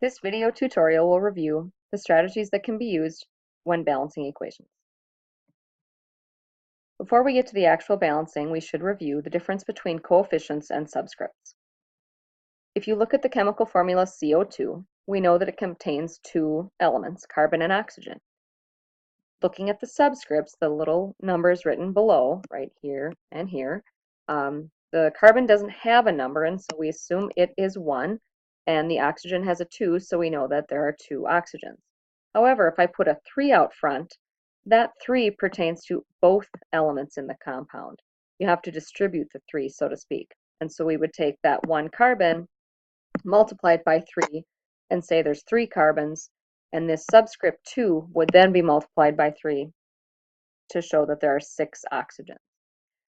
This video tutorial will review the strategies that can be used when balancing equations. Before we get to the actual balancing, we should review the difference between coefficients and subscripts. If you look at the chemical formula CO2, we know that it contains two elements, carbon and oxygen. Looking at the subscripts, the little numbers written below, right here and here, the carbon doesn't have a number, and so we assume it is 1, and the oxygen has a 2, so we know that there are 2 oxygens. However, if I put a 3 out front, that 3 pertains to both elements in the compound. You have to distribute the 3, so to speak. And so we would take that 1 carbon, multiply it by 3, and say there's 3 carbons, and this subscript 2 would then be multiplied by 3 to show that there are 6 oxygens.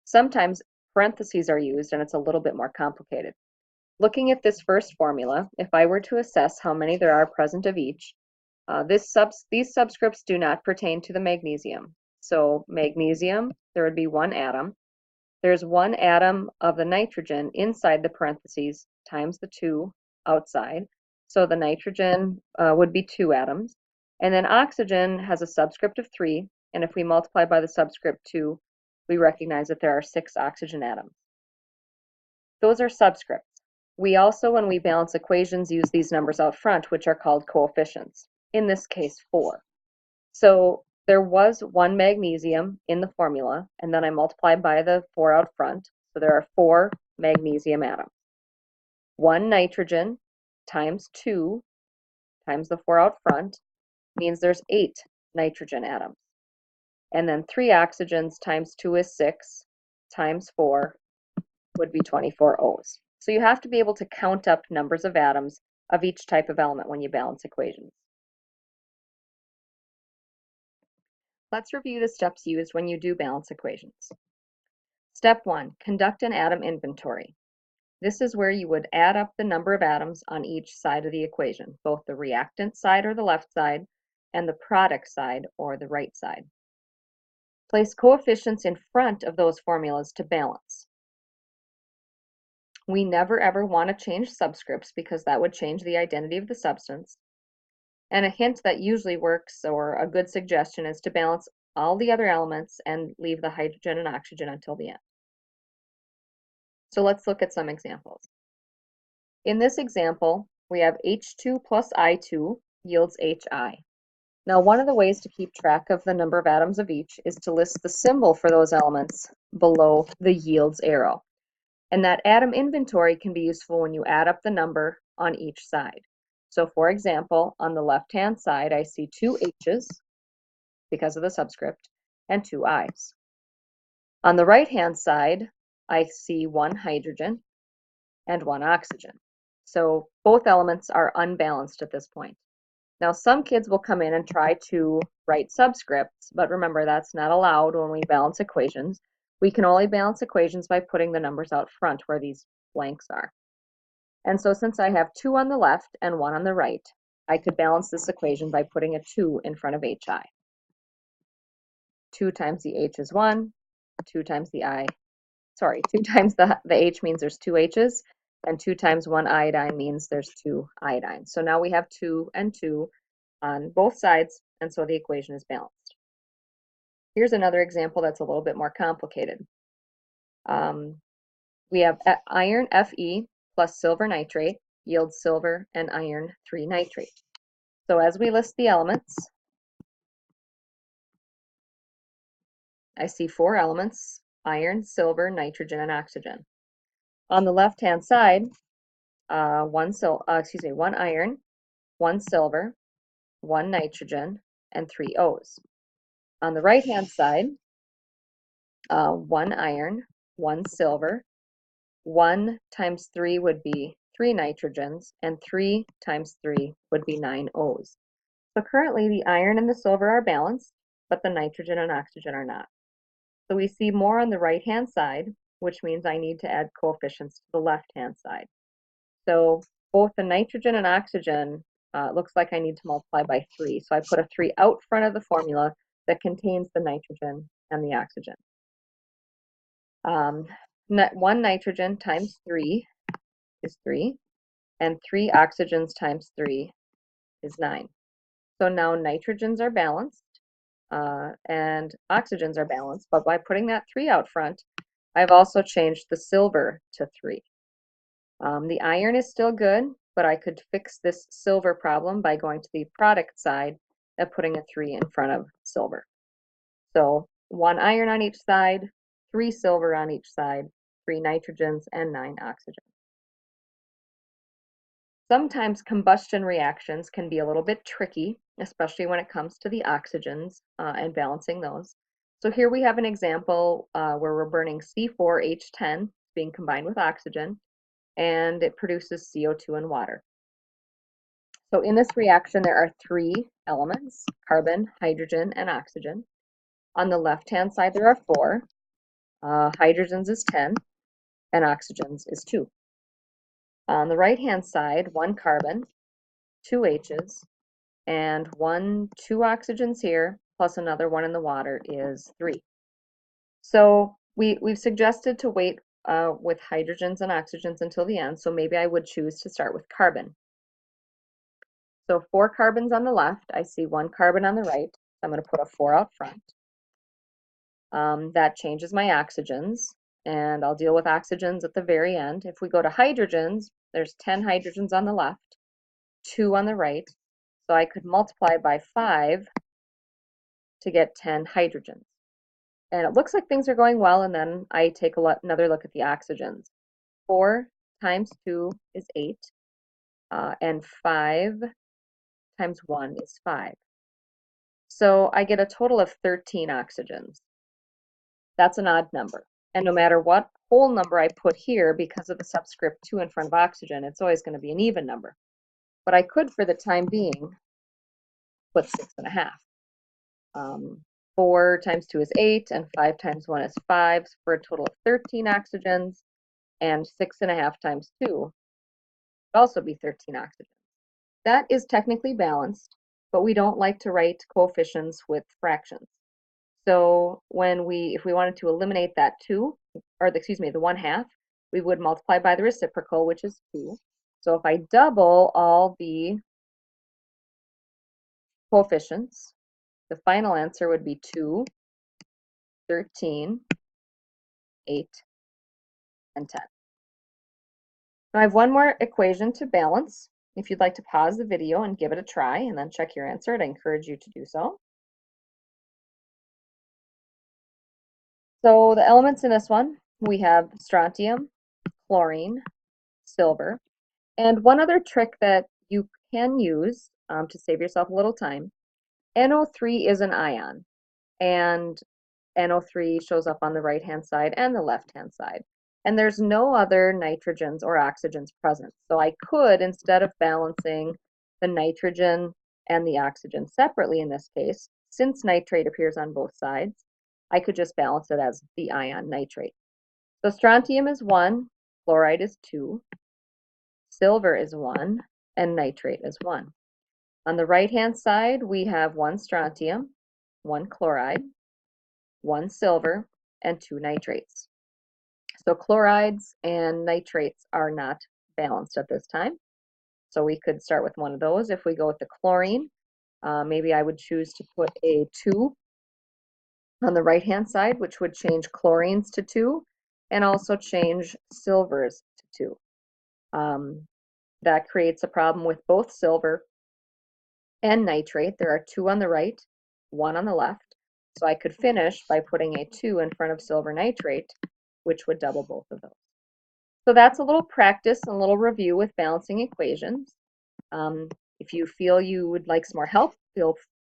Sometimes parentheses are used and it's a little bit more complicated. Looking at this first formula, if I were to assess how many there are present of each, these subscripts do not pertain to the magnesium. So magnesium, there would be 1 atom. There's 1 atom of the nitrogen inside the parentheses times the 2 outside. So the nitrogen would be 2 atoms. And then oxygen has a subscript of 3. And if we multiply by the subscript 2, we recognize that there are 6 oxygen atoms. Those are subscripts. We also, when we balance equations, use these numbers out front, which are called coefficients. In this case, 4. So there was 1 magnesium in the formula, and then I multiplied by the 4 out front. So there are 4 magnesium atoms. 1 nitrogen times 2 times the 4 out front means there's 8 nitrogen atoms. And then 3 oxygens times 2 is 6, times 4 would be 24 O's. So you have to be able to count up numbers of atoms of each type of element when you balance equations. Let's review the steps used when you do balance equations. Step 1, conduct an atom inventory. This is where you would add up the number of atoms on each side of the equation, both the reactant side or the left side, and the product side or the right side. Place coefficients in front of those formulas to balance. We never ever want to change subscripts because that would change the identity of the substance. And a hint that usually works, or a good suggestion, is to balance all the other elements and leave the hydrogen and oxygen until the end. So let's look at some examples. In this example, we have H2 plus I2 yields HI. Now, one of the ways to keep track of the number of atoms of each is to list the symbol for those elements below the yields arrow. And that atom inventory can be useful when you add up the number on each side. So for example, on the left-hand side, I see 2 H's because of the subscript and 2 I's. On the right-hand side, I see 1 hydrogen and 1 oxygen. So both elements are unbalanced at this point. Now some kids will come in and try to write subscripts, but remember that's not allowed when we balance equations. We can only balance equations by putting the numbers out front where these blanks are. And so since I have 2 on the left and 1 on the right, I could balance this equation by putting a 2 in front of HI. 2 times the H is 1, 2 times the I, 2 times the H means there's 2 H's, and 2 times 1 iodine means there's 2 iodines. So now we have 2 and 2 on both sides, and so the equation is balanced. Here's another example that's a little bit more complicated. We have iron Fe plus silver nitrate yields silver and iron 3 nitrate. So as we list the elements, I see 4 elements: iron, silver, nitrogen, and oxygen. On the left-hand side, 1 iron, 1 silver, 1 nitrogen, and 3 O's. On the right-hand side, 1 iron, 1 silver, 1 times 3 would be 3 nitrogens, and 3 times 3 would be 9 O's. So currently the iron and the silver are balanced, but the nitrogen and oxygen are not. So we see more on the right-hand side, which means I need to add coefficients to the left-hand side. So both the nitrogen and oxygen, it looks like I need to multiply by 3. So I put a 3 out front of the formula that contains the nitrogen and the oxygen. 1 nitrogen times 3 is 3. and 3 oxygens times 3 is 9. So now nitrogens are balanced and oxygens are balanced, but by putting that 3 out front, I've also changed the silver to 3. The iron is still good, but I could fix this silver problem by going to the product side and putting a 3 in front of silver. So 1 iron on each side, 3 silver on each side, 3 nitrogens, and 9 oxygens. Sometimes combustion reactions can be a little bit tricky, especially when it comes to the oxygens and balancing those. So here we have an example where we're burning C4H10 being combined with oxygen, and it produces CO2 and water. So in this reaction, there are 3 elements: carbon, hydrogen, and oxygen. On the left-hand side, there are 4. Hydrogens is 10, and oxygens is 2. On the right-hand side, 1 carbon, 2 H's, and 2 oxygens here, plus another 1 in the water is 3. So we've suggested to wait with hydrogens and oxygens until the end, so maybe I would choose to start with carbon. So 4 carbons on the left, I see 1 carbon on the right, so I'm going to put a 4 out front. That changes my oxygens, and I'll deal with oxygens at the very end. If we go to hydrogens, there's 10 hydrogens on the left, 2 on the right, so I could multiply by 5 to get 10 hydrogens. And it looks like things are going well, and then I take another look at the oxygens. 4 times 2 is 8, and 5 times 1 is 5. So I get a total of 13 oxygens. That's an odd number. And no matter what whole number I put here, because of the subscript 2 in front of oxygen, it's always going to be an even number. But I could, for the time being, put 6.5. 4 times 2 is 8, and 5 times 1 is 5, for a total of 13 oxygens, and 6.5 times 2 would also be 13 oxygens. That is technically balanced, but we don't like to write coefficients with fractions. So if we wanted to eliminate that 2, or the 1/2, we would multiply by the reciprocal, which is 2. So if I double all the coefficients, the final answer would be 2, 13, 8, and 10. Now I have one more equation to balance. If you'd like to pause the video and give it a try and then check your answer, I'd encourage you to do so. So the elements in this one, we have strontium, chlorine, silver, and one other trick that you can use to save yourself a little time. NO3 is an ion, and NO3 shows up on the right-hand side and the left-hand side. And there's no other nitrogens or oxygens present. So I could, instead of balancing the nitrogen and the oxygen separately in this case, since nitrate appears on both sides, I could just balance it as the ion nitrate. So strontium is 1, chloride is 2, silver is 1, and nitrate is 1. On the right-hand side, we have 1 strontium, 1 chloride, 1 silver, and 2 nitrates. So chlorides and nitrates are not balanced at this time. So we could start with one of those. If we go with the chlorine, maybe I would choose to put a 2 on the right-hand side, which would change chlorines to 2 and also change silvers to 2. That creates a problem with both silver and nitrate. There are 2 on the right, 1 on the left. So I could finish by putting a 2 in front of silver nitrate, which would double both of those. So that's a little practice and a little review with balancing equations. If you feel you would like some more help,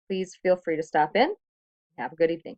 please feel free to stop in. Have a good evening.